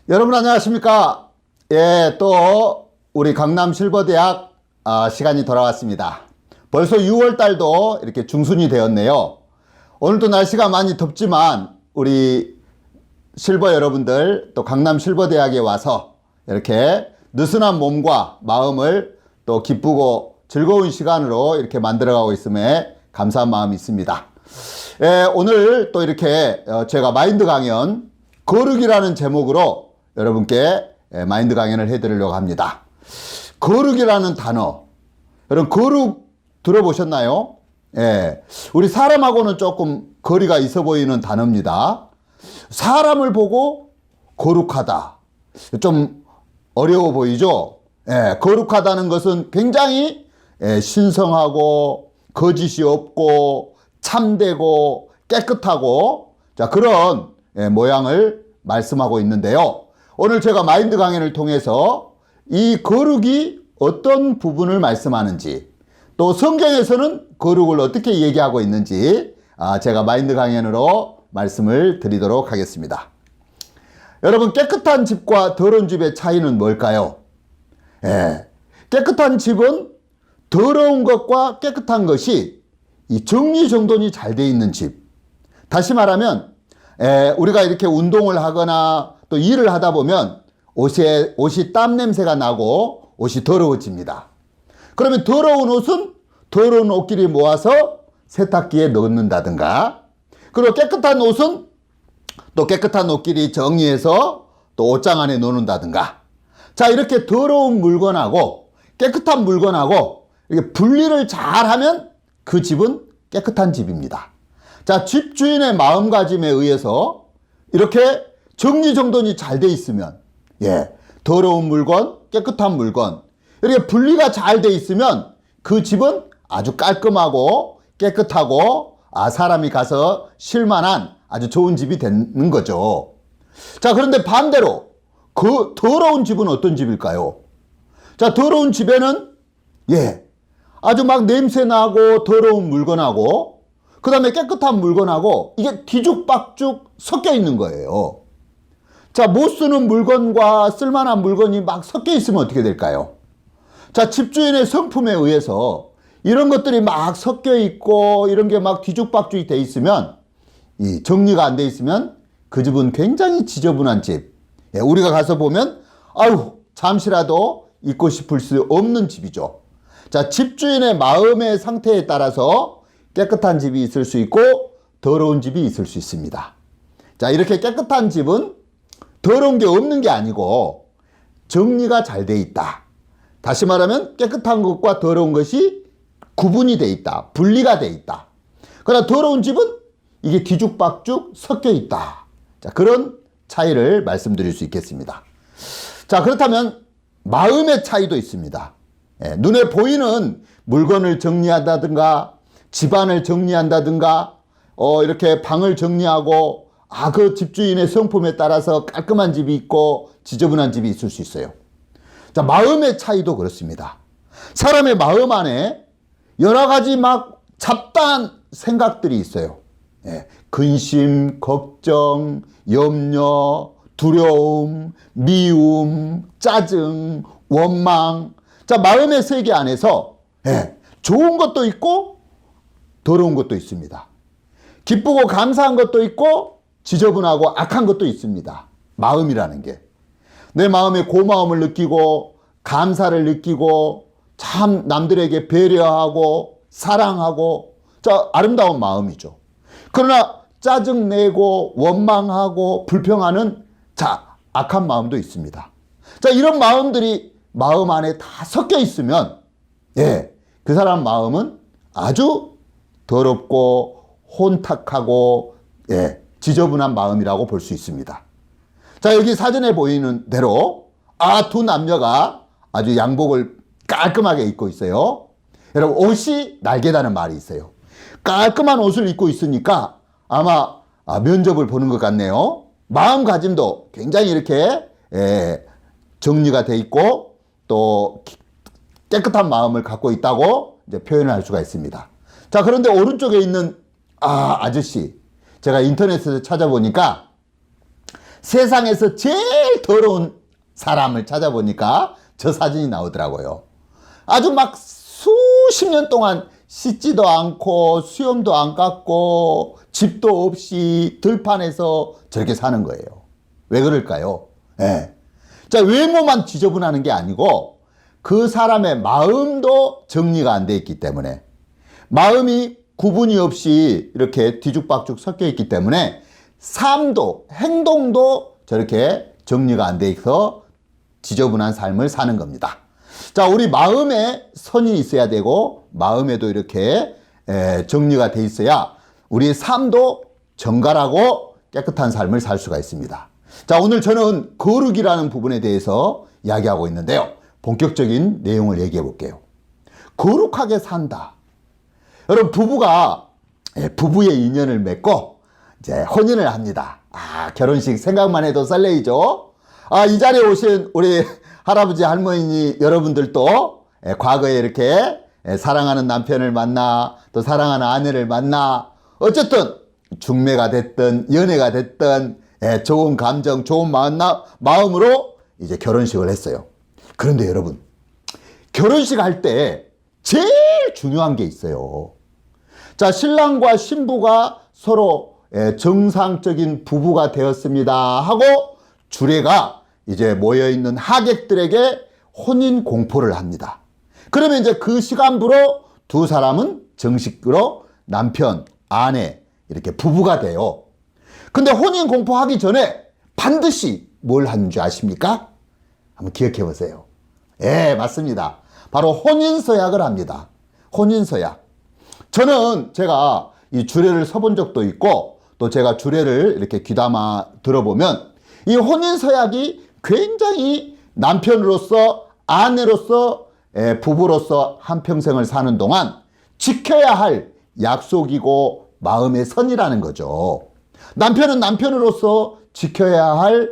여러분 안녕하십니까? 예, 또 우리 강남실버대학 시간이 돌아왔습니다. 벌써 6월 달도 이렇게 중순이 되었네요. 오늘도 날씨가 많이 덥지만 우리 실버 여러분들 또 강남실버대학에 와서 이렇게 느슨한 몸과 마음을 또 기쁘고 즐거운 시간으로 이렇게 만들어가고 있음에 감사한 마음이 있습니다. 예, 오늘 또 이렇게 제가 마인드 강연 거룩이라는 제목으로 여러분께 마인드 강연을 해드리려고 합니다. 거룩이라는 단어, 여러분 거룩 들어보셨나요? 예, 우리 사람하고는 조금 거리가 있어 보이는 단어입니다. 사람을 보고 거룩하다, 좀 어려워 보이죠? 예, 거룩하다는 것은 굉장히 신성하고 거짓이 없고 참되고 깨끗하고 자 그런 모양을 말씀하고 있는데요. 오늘 제가 마인드 강연을 통해서 이 거룩이 어떤 부분을 말씀하는지, 또 성경에서는 거룩을 어떻게 얘기하고 있는지 제가 마인드 강연으로 말씀을 드리도록 하겠습니다. 여러분, 깨끗한 집과 더러운 집의 차이는 뭘까요? 깨끗한 집은 더러운 것과 깨끗한 것이 이 정리정돈이 잘 돼 있는 집. 다시 말하면 우리가 이렇게 운동을 하거나 또 일을 하다 보면 옷이 땀 냄새가 나고 옷이 더러워집니다. 그러면 더러운 옷은 더러운 옷끼리 모아서 세탁기에 넣는다든가, 그리고 깨끗한 옷은 또 깨끗한 옷끼리 정리해서 또 옷장 안에 넣는다든가. 자, 이렇게 더러운 물건하고 깨끗한 물건하고 이렇게 분리를 잘하면 그 집은 깨끗한 집입니다. 자, 집주인의 마음가짐에 의해서 이렇게 정리정돈이 잘 돼 있으면, 더러운 물건, 깨끗한 물건, 이렇게 분리가 잘 돼 있으면 그 집은 아주 깔끔하고 깨끗하고 사람이 가서 쉴만한 아주 좋은 집이 되는 거죠. 자, 그런데 반대로 그 더러운 집은 어떤 집일까요? 자, 더러운 집에는 아주 막 냄새 나고 더러운 물건하고 그 다음에 깨끗한 물건하고 이게 뒤죽박죽 섞여 있는 거예요. 자, 못 쓰는 물건과 쓸만한 물건이 막 섞여 있으면 어떻게 될까요? 자, 집주인의 성품에 의해서 이런 것들이 막 섞여 있고 이런 게 막 뒤죽박죽이 돼 있으면, 이 정리가 안 돼 있으면 그 집은 굉장히 지저분한 집. 우리가 가서 보면 잠시라도 있고 싶을 수 없는 집이죠. 자, 집주인의 마음의 상태에 따라서 깨끗한 집이 있을 수 있고 더러운 집이 있을 수 있습니다. 자, 이렇게 깨끗한 집은 더러운 게 없는 게 아니고 정리가 잘 돼 있다. 다시 말하면 깨끗한 것과 더러운 것이 구분이 돼 있다. 분리가 돼 있다. 그러나 더러운 집은 이게 뒤죽박죽 섞여 있다. 자, 그런 차이를 말씀드릴 수 있겠습니다. 자, 그렇다면 마음의 차이도 있습니다. 눈에 보이는 물건을 정리한다든가 집안을 정리한다든가 이렇게 방을 정리하고 그 집주인의 성품에 따라서 깔끔한 집이 있고 지저분한 집이 있을 수 있어요. 자, 마음의 차이도 그렇습니다. 사람의 마음 안에 여러 가지 막 잡다한 생각들이 있어요. 근심, 걱정, 염려, 두려움, 미움, 짜증, 원망. 자, 마음의 세계 안에서 좋은 것도 있고 더러운 것도 있습니다. 기쁘고 감사한 것도 있고 지저분하고 악한 것도 있습니다. 마음이라는 게. 내 마음에 고마움을 느끼고 감사를 느끼고 참 남들에게 배려하고 사랑하고, 자, 아름다운 마음이죠. 그러나 짜증내고 원망하고 불평하는 악한 마음도 있습니다. 자, 이런 마음들이 마음 안에 다 섞여 있으면 그 사람 마음은 아주 더럽고 혼탁하고 지저분한 마음이라고 볼 수 있습니다. 자, 여기 사진에 보이는 대로 두 남녀가 아주 양복을 깔끔하게 입고 있어요. 여러분, 옷이 날개다는 말이 있어요. 깔끔한 옷을 입고 있으니까 아마 면접을 보는 것 같네요. 마음가짐도 굉장히 이렇게 정리가 돼 있고 또 깨끗한 마음을 갖고 있다고 이제 표현을 할 수가 있습니다. 자, 그런데 오른쪽에 있는 아저씨, 제가 인터넷에서 찾아보니까 세상에서 제일 더러운 사람을 찾아보니까 저 사진이 나오더라고요. 아주 막 수십 년 동안 씻지도 않고 수염도 안 깎고 집도 없이 들판에서 저렇게 사는 거예요. 왜 그럴까요? 예. 자, 외모만 지저분하는 게 아니고 그 사람의 마음도 정리가 안 돼 있기 때문에, 마음이 구분이 없이 이렇게 뒤죽박죽 섞여 있기 때문에 삶도 행동도 저렇게 정리가 안 돼 있어 지저분한 삶을 사는 겁니다. 자, 우리 마음에 선이 있어야 되고 마음에도 이렇게 정리가 돼 있어야 우리 삶도 정갈하고 깨끗한 삶을 살 수가 있습니다. 자, 오늘 저는 거룩이라는 부분에 대해서 이야기하고 있는데요. 본격적인 내용을 얘기해 볼게요. 거룩하게 산다. 여러분, 부부가 부부의 인연을 맺고 이제 혼인을 합니다. 결혼식 생각만 해도 설레이죠. 이 자리에 오신 우리 할아버지 할머니 여러분들도 과거에 이렇게 사랑하는 남편을 만나 또 사랑하는 아내를 만나 어쨌든 중매가 됐든 연애가 됐든 좋은 감정, 좋은 마음으로 이제 결혼식을 했어요. 그런데 여러분, 결혼식 할 때 제일 중요한 게 있어요. 자, 신랑과 신부가 서로 정상적인 부부가 되었습니다 하고 주례가 이제 모여있는 하객들에게 혼인 공포를 합니다. 그러면 이제 그 시간부로 두 사람은 정식으로 남편, 아내 이렇게 부부가 돼요. 근데 혼인 공포하기 전에 반드시 뭘 하는 줄 아십니까? 한번 기억해 보세요. 예, 맞습니다. 바로 혼인서약을 합니다. 혼인서약. 저는 제가 이 주례를 서본 적도 있고 또 제가 주례를 이렇게 귀담아 들어보면 이 혼인서약이 굉장히 남편으로서 아내로서 부부로서 한평생을 사는 동안 지켜야 할 약속이고 마음의 선이라는 거죠. 남편은 남편으로서 지켜야 할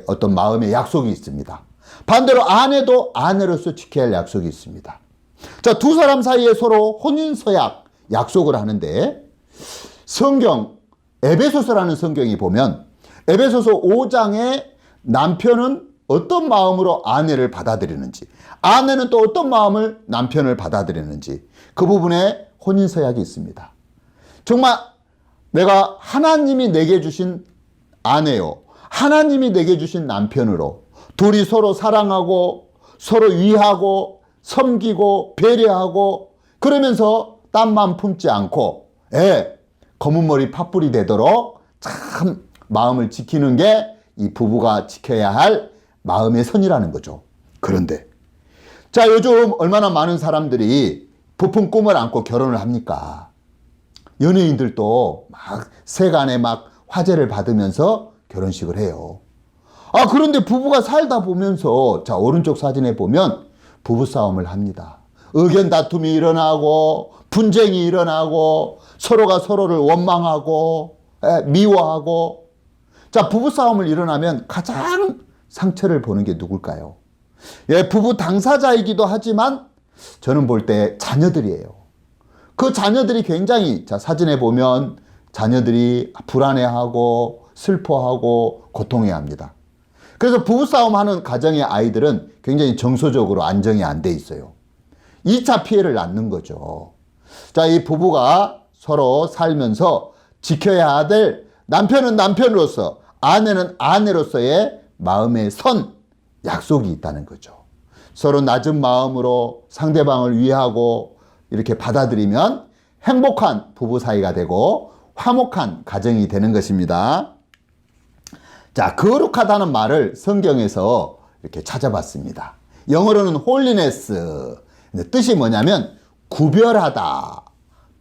어떤 마음의 약속이 있습니다. 반대로 아내도 아내로서 지켜야 할 약속이 있습니다. 자, 두 사람 사이에 서로 혼인서약 약속을 하는데 성경 에베소서라는 성경이 보면 에베소서 5장에 남편은 어떤 마음으로 아내를 받아들이는지, 아내는 또 어떤 마음을 남편을 받아들이는지 그 부분에 혼인서약이 있습니다. 정말 내가 하나님이 내게 주신 아내요, 하나님이 내게 주신 남편으로 둘이 서로 사랑하고 서로 위하고 섬기고 배려하고 그러면서 땀만 품지 않고 검은 머리 팥불이 되도록 참 마음을 지키는 게 이 부부가 지켜야 할 마음의 선이라는 거죠. 그런데 자, 요즘 얼마나 많은 사람들이 부푼 꿈을 안고 결혼을 합니까? 연예인들도 막 세간에 막 화제를 받으면서 결혼식을 해요. 그런데 부부가 살다 보면서 자, 오른쪽 사진에 보면 부부싸움을 합니다. 의견 다툼이 일어나고 분쟁이 일어나고 서로가 서로를 원망하고 미워하고. 자, 부부싸움을 일어나면 가장 상처를 보는 게 누굴까요? 부부 당사자이기도 하지만 저는 볼 때 자녀들이에요. 그 자녀들이 굉장히, 자, 사진에 보면 자녀들이 불안해하고 슬퍼하고 고통해합니다. 그래서 부부싸움 하는 가정의 아이들은 굉장히 정서적으로 안정이 안 돼 있어요. 2차 피해를 낳는 거죠. 자, 이 부부가 서로 살면서 지켜야 될 남편은 남편으로서 아내는 아내로서의 마음의 선, 약속이 있다는 거죠. 서로 낮은 마음으로 상대방을 위하고 이렇게 받아들이면 행복한 부부 사이가 되고 화목한 가정이 되는 것입니다. 자, 거룩하다는 말을 성경에서 이렇게 찾아봤습니다. 영어로는 holiness. 뜻이 뭐냐면 구별하다,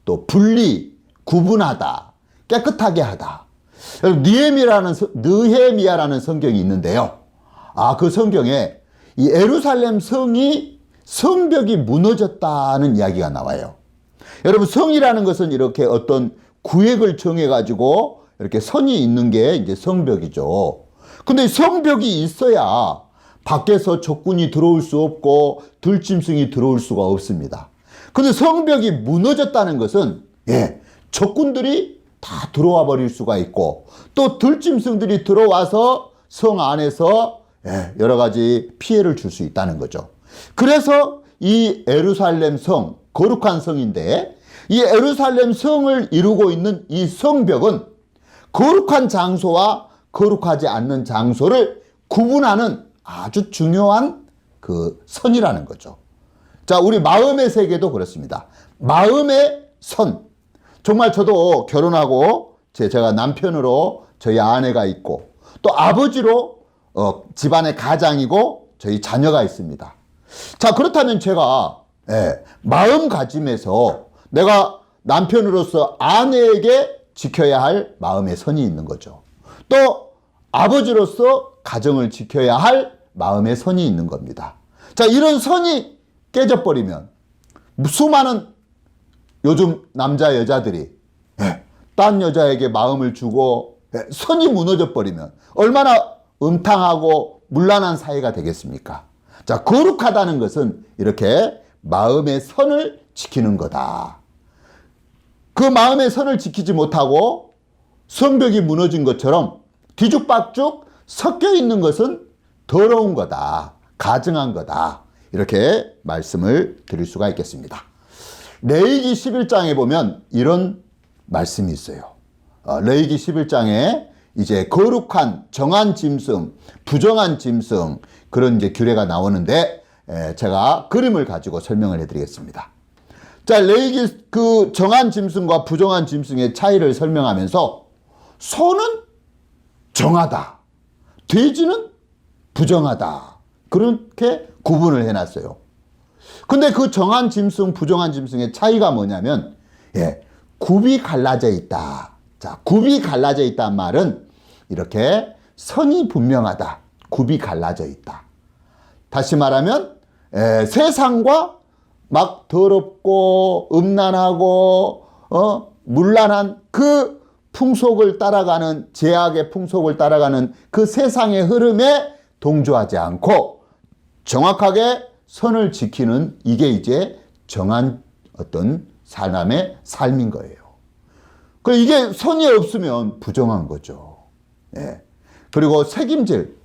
또 분리, 구분하다, 깨끗하게 하다. 느헤미야라는 성경이 있는데요. 그 성경에 이 예루살렘 성이 성벽이 무너졌다는 이야기가 나와요. 여러분, 성이라는 것은 이렇게 어떤 구획을 정해가지고 이렇게 선이 있는 게 이제 성벽이죠. 근데 성벽이 있어야 밖에서 적군이 들어올 수 없고 들짐승이 들어올 수가 없습니다. 근데 성벽이 무너졌다는 것은 적군들이 다 들어와 버릴 수가 있고, 또 들짐승들이 들어와서 성 안에서 여러 가지 피해를 줄 수 있다는 거죠. 그래서 이 예루살렘 성, 거룩한 성인데, 이 예루살렘 성을 이루고 있는 이 성벽은 거룩한 장소와 거룩하지 않는 장소를 구분하는 아주 중요한 그 선이라는 거죠. 자, 우리 마음의 세계도 그렇습니다. 마음의 선. 정말 저도 결혼하고 제가 남편으로 저희 아내가 있고, 또 아버지로 집안의 가장이고 저희 자녀가 있습니다. 자, 그렇다면 제가 마음가짐에서 내가 남편으로서 아내에게 지켜야 할 마음의 선이 있는 거죠. 또 아버지로서 가정을 지켜야 할 마음의 선이 있는 겁니다. 자, 이런 선이 깨져버리면 수많은 요즘 남자 여자들이 딴 여자에게 마음을 주고 선이 무너져 버리면 얼마나 음탕하고 문란한 사이가 되겠습니까? 자, 거룩하다는 것은 이렇게 마음의 선을 지키는 거다. 그 마음의 선을 지키지 못하고 성벽이 무너진 것처럼 뒤죽박죽 섞여 있는 것은 더러운 거다. 가증한 거다. 이렇게 말씀을 드릴 수가 있겠습니다. 레위기 11장에 보면 이런 말씀이 있어요. 레위기 11장에 이제 거룩한 정한 짐승, 부정한 짐승, 그런 이제 규례가 나오는데 제가 그림을 가지고 설명을 해드리겠습니다. 자, 레위기 그 정한 짐승과 부정한 짐승의 차이를 설명하면서 소는 정하다, 돼지는 부정하다, 그렇게 구분을 해놨어요. 근데 그 정한 짐승, 부정한 짐승의 차이가 뭐냐면 굽이 갈라져 있다. 자, 굽이 갈라져 있다는 말은 이렇게 선이 분명하다. 굽이 갈라져 있다. 다시 말하면 세상과 막 더럽고 음란하고 문란한 그 풍속을 따라가는, 제약의 풍속을 따라가는 그 세상의 흐름에 동조하지 않고 정확하게 선을 지키는, 이게 이제 정한 어떤 사람의 삶인 거예요. 이게 선이 없으면 부정한 거죠. 그리고 책임질,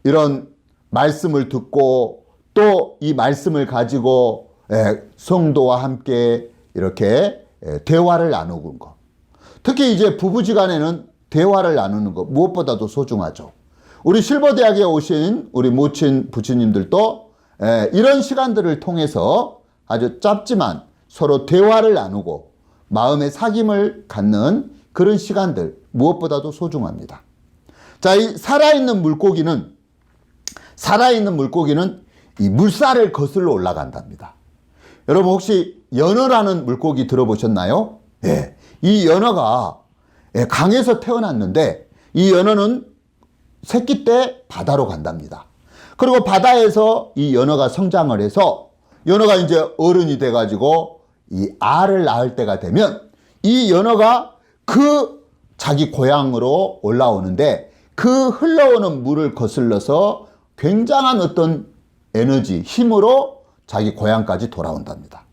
이런 말씀을 듣고 또 이 말씀을 가지고 성도와 함께 이렇게 대화를 나누는 것. 특히 이제 부부지간에는 대화를 나누는 것 무엇보다도 소중하죠. 우리 실버대학에 오신 우리 모친 부처님들도 이런 시간들을 통해서 아주 짧지만 서로 대화를 나누고 마음의 사귐을 갖는 그런 시간들 무엇보다도 소중합니다. 자, 이 살아있는 물고기는 이 물살을 거슬러 올라간답니다. 여러분 혹시 연어라는 물고기 들어보셨나요? 이 연어가 강에서 태어났는데 이 연어는 새끼 때 바다로 간답니다. 그리고 바다에서 이 연어가 성장을 해서 연어가 이제 어른이 돼가지고 이 알을 낳을 때가 되면 이 연어가 그 자기 고향으로 올라오는데 그 흘러오는 물을 거슬러서 굉장한 어떤 에너지, 힘으로 자기 고향까지 돌아온답니다.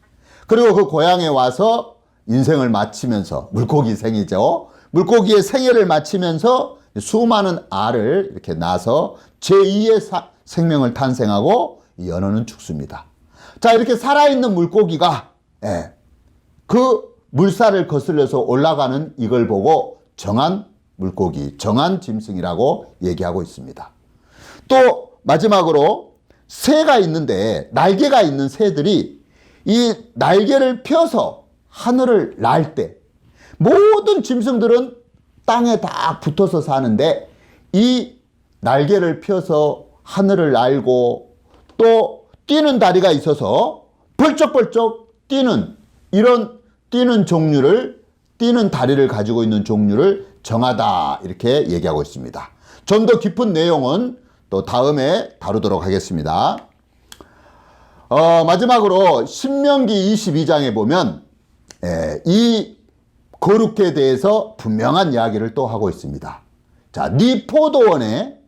그리고 그 고향에 와서 인생을 마치면서, 물고기 생이죠. 물고기의 생애를 마치면서 수많은 알을 이렇게 낳아서 제2의 생명을 탄생하고 이 연어는 죽습니다. 자, 이렇게 살아있는 물고기가 그 물살을 거슬려서 올라가는 이걸 보고 정한 물고기, 정한 짐승이라고 얘기하고 있습니다. 또 마지막으로 새가 있는데, 날개가 있는 새들이 이 날개를 펴서 하늘을 날 때, 모든 짐승들은 땅에 다 붙어서 사는데 이 날개를 펴서 하늘을 날고 또 뛰는 다리가 있어서 벌쩍벌쩍 뛰는, 이런 뛰는 종류를, 뛰는 다리를 가지고 있는 종류를 정하다, 이렇게 얘기하고 있습니다. 좀 더 깊은 내용은 또 다음에 다루도록 하겠습니다. 마지막으로 신명기 22장에 보면 이 거룩에 대해서 분명한 이야기를 또 하고 있습니다. 자, 네 포도원에,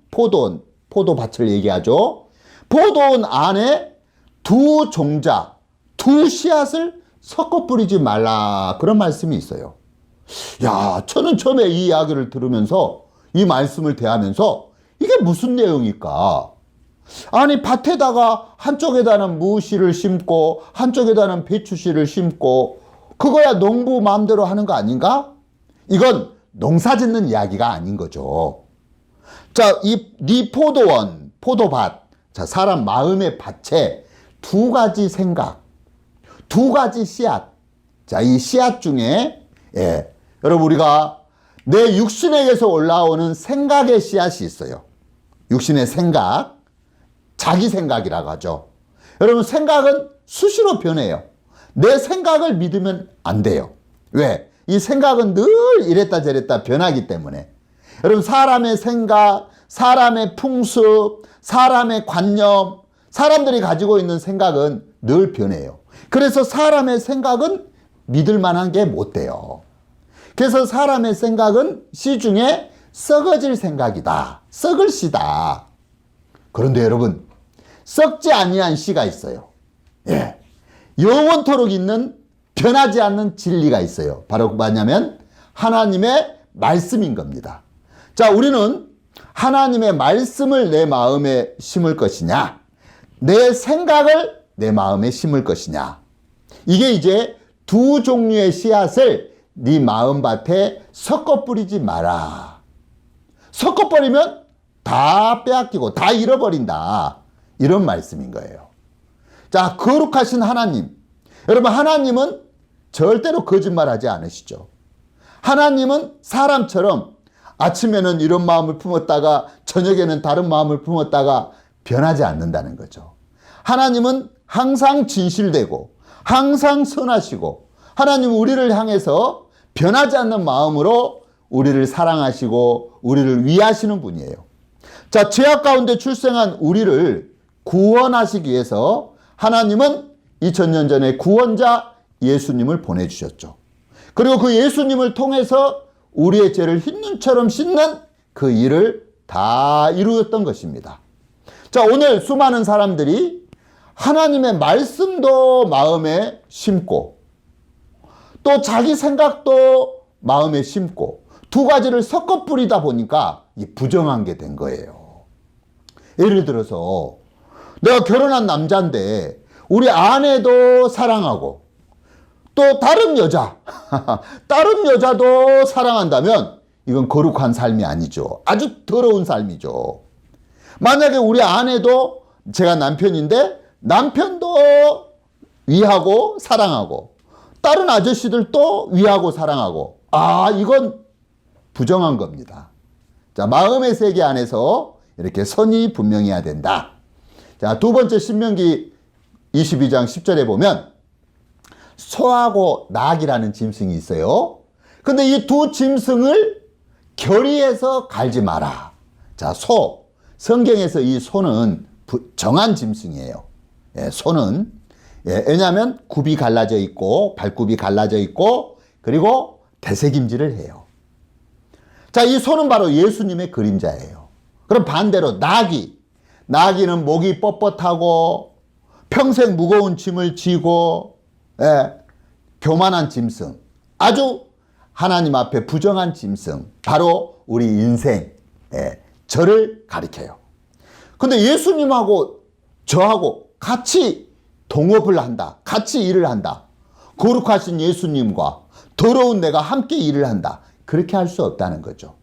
포도밭을 얘기하죠. 포도원 안에 두 종자, 두 씨앗을 섞어 뿌리지 말라, 그런 말씀이 있어요. 야, 저는 처음에 이 이야기를 들으면서 이 말씀을 대하면서 이게 무슨 내용일까? 아니, 밭에다가 한쪽에다는 무씨를 심고 한쪽에다는 배추씨를 심고 그거야 농부 마음대로 하는 거 아닌가? 이건 농사 짓는 이야기가 아닌 거죠. 자, 네 포도원, 포도밭. 자, 사람 마음의 밭에 두 가지 생각, 두 가지 씨앗. 자, 이 씨앗 중에, 여러분, 우리가 내 육신에게서 올라오는 생각의 씨앗이 있어요. 육신의 생각, 자기 생각이라고 하죠. 여러분, 생각은 수시로 변해요. 내 생각을 믿으면 안 돼요. 왜? 이 생각은 늘 이랬다 저랬다 변하기 때문에. 여러분, 사람의 생각, 사람의 풍습, 사람의 관념, 사람들이 가지고 있는 생각은 늘 변해요. 그래서 사람의 생각은 믿을 만한 게 못 돼요. 그래서 사람의 생각은 씨 중에 썩어질 생각이다. 썩을 씨다. 그런데 여러분, 썩지 아니한 씨가 있어요. 예. 영원토록 있는 변하지 않는 진리가 있어요. 바로 뭐냐면 하나님의 말씀인 겁니다. 자, 우리는 하나님의 말씀을 내 마음에 심을 것이냐, 내 생각을 내 마음에 심을 것이냐. 이게 이제 두 종류의 씨앗을 네 마음밭에 섞어 뿌리지 마라. 섞어 버리면 다 빼앗기고 다 잃어버린다. 이런 말씀인 거예요. 자, 거룩하신 하나님. 여러분, 하나님은 절대로 거짓말하지 않으시죠. 하나님은 사람처럼 아침에는 이런 마음을 품었다가 저녁에는 다른 마음을 품었다가 변하지 않는다는 거죠. 하나님은 항상 진실되고 항상 선하시고 하나님은 우리를 향해서 변하지 않는 마음으로 우리를 사랑하시고 우리를 위하시는 분이에요. 자, 죄악 가운데 출생한 우리를 구원하시기 위해서 하나님은 2000년 전에 구원자 예수님을 보내주셨죠. 그리고 그 예수님을 통해서 우리의 죄를 흰눈처럼 씻는 그 일을 다 이루었던 것입니다. 자, 오늘 수많은 사람들이 하나님의 말씀도 마음에 심고 또 자기 생각도 마음에 심고 두 가지를 섞어 뿌리다 보니까 부정한 게 된 거예요. 예를 들어서 내가 결혼한 남자인데 우리 아내도 사랑하고 또 다른 여자, 다른 여자도 사랑한다면 이건 거룩한 삶이 아니죠. 아주 더러운 삶이죠. 만약에 우리 아내도 제가 남편인데 남편도 위하고 사랑하고 다른 아저씨들도 위하고 사랑하고 이건 부정한 겁니다. 자, 마음의 세계 안에서 이렇게 선이 분명해야 된다. 자, 두 번째 신명기 22장 10절에 보면 소하고 낙이라는 짐승이 있어요. 근데 이 두 짐승을 결의해서 갈지 마라. 자, 소. 성경에서 이 소는 정한 짐승이에요. 예, 소는. 예, 왜냐하면 굽이 갈라져 있고 발굽이 갈라져 있고 그리고 대새김질을 해요. 자, 이 소는 바로 예수님의 그림자예요. 그럼 반대로 나귀는 목이 뻣뻣하고 평생 무거운 짐을 지고 교만한 짐승, 아주 하나님 앞에 부정한 짐승, 바로 우리 인생, 저를 가리켜요. 근데 예수님하고 저하고 같이 동업을 한다. 같이 일을 한다. 거룩하신 예수님과 더러운 내가 함께 일을 한다. 그렇게 할 수 없다는 거죠.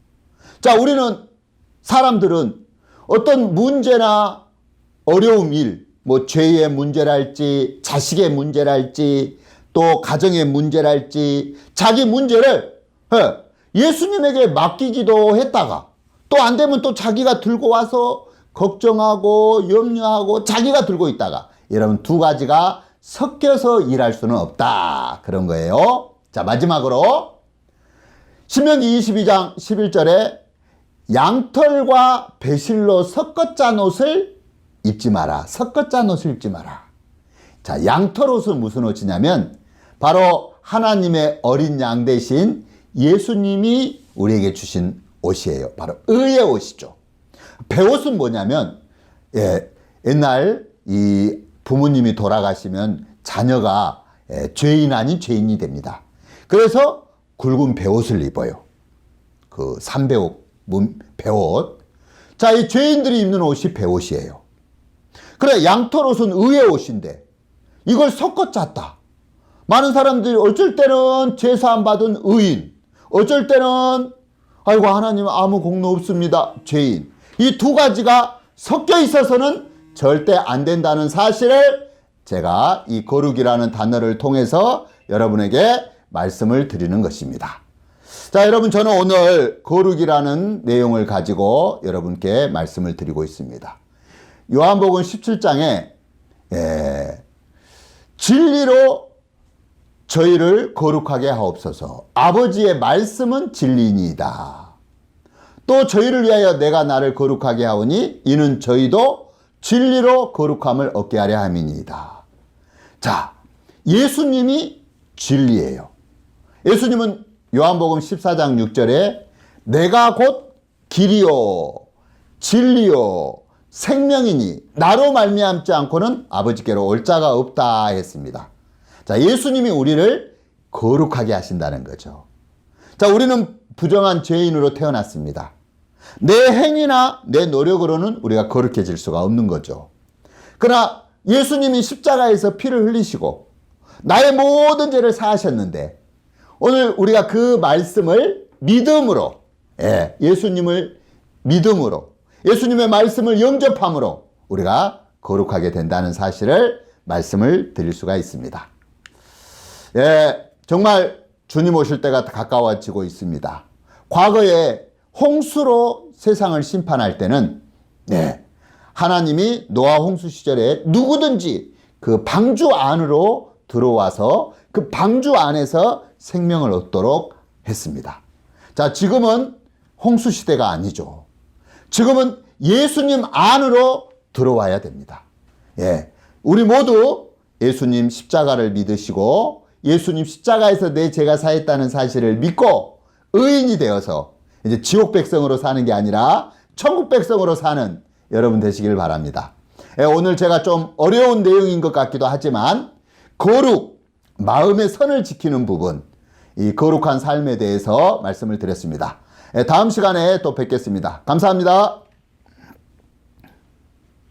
자, 우리는 사람들은 어떤 문제나 어려움 일, 뭐 죄의 문제랄지 자식의 문제랄지 또 가정의 문제랄지 자기 문제를 예수님에게 맡기기도 했다가 또 안 되면 또 자기가 들고 와서 걱정하고 염려하고 자기가 들고 있다가 이런 두 가지가 섞여서 일할 수는 없다. 그런 거예요. 자, 마지막으로 신명기 22장 11절에 양털과 배실로 섞어 짠 옷을 입지 마라. 섞어 짠 옷을 입지 마라. 자, 양털 옷은 무슨 옷이냐면 바로 하나님의 어린 양 대신 예수님이 우리에게 주신 옷이에요. 바로 의의 옷이죠. 배옷은 뭐냐면 옛날 이 부모님이 돌아가시면 자녀가 죄인 아닌 죄인이 됩니다. 그래서 굵은 베옷을 입어요. 그 삼배옷, 베옷. 자, 이 죄인들이 입는 옷이 베옷이에요. 그래, 양털옷은 의의 옷인데 이걸 섞어 짰다. 많은 사람들이 어쩔 때는 제사함 받은 의인, 어쩔 때는 아이고 하나님 아무 공로 없습니다, 죄인. 이 두 가지가 섞여 있어서는 절대 안 된다는 사실을 제가 이 거룩이라는 단어를 통해서 여러분에게 말씀을 드리는 것입니다. 자, 여러분, 저는 오늘 거룩이라는 내용을 가지고 여러분께 말씀을 드리고 있습니다. 요한복음 17장에 진리로 저희를 거룩하게 하옵소서. 아버지의 말씀은 진리니이다. 또 저희를 위하여 내가 나를 거룩하게 하오니 이는 저희도 진리로 거룩함을 얻게 하려 함이니이다. 자, 예수님이 진리예요. 예수님은 요한복음 14장 6절에 내가 곧 길이요 진리요 생명이니 나로 말미암지 않고는 아버지께로 올 자가 없다 했습니다. 자, 예수님이 우리를 거룩하게 하신다는 거죠. 자, 우리는 부정한 죄인으로 태어났습니다. 내 행위나 내 노력으로는 우리가 거룩해질 수가 없는 거죠. 그러나 예수님이 십자가에서 피를 흘리시고 나의 모든 죄를 사하셨는데 오늘 우리가 그 말씀을 믿음으로, 예수님을 믿음으로, 예수님의 말씀을 영접함으로 우리가 거룩하게 된다는 사실을 말씀을 드릴 수가 있습니다. 정말 주님 오실 때가 가까워지고 있습니다. 과거에 홍수로 세상을 심판할 때는 하나님이 노아 홍수 시절에 누구든지 그 방주 안으로 들어와서 그 방주 안에서 생명을 얻도록 했습니다. 자, 지금은 홍수 시대가 아니죠. 지금은 예수님 안으로 들어와야 됩니다. 우리 모두 예수님 십자가를 믿으시고 예수님 십자가에서 내 죄가 사했다는 사실을 믿고 의인이 되어서 이제 지옥 백성으로 사는 게 아니라 천국 백성으로 사는 여러분 되시길 바랍니다. 오늘 제가 좀 어려운 내용인 것 같기도 하지만 거룩, 마음의 선을 지키는 부분, 이 거룩한 삶에 대해서 말씀을 드렸습니다. 다음 시간에 또 뵙겠습니다. 감사합니다.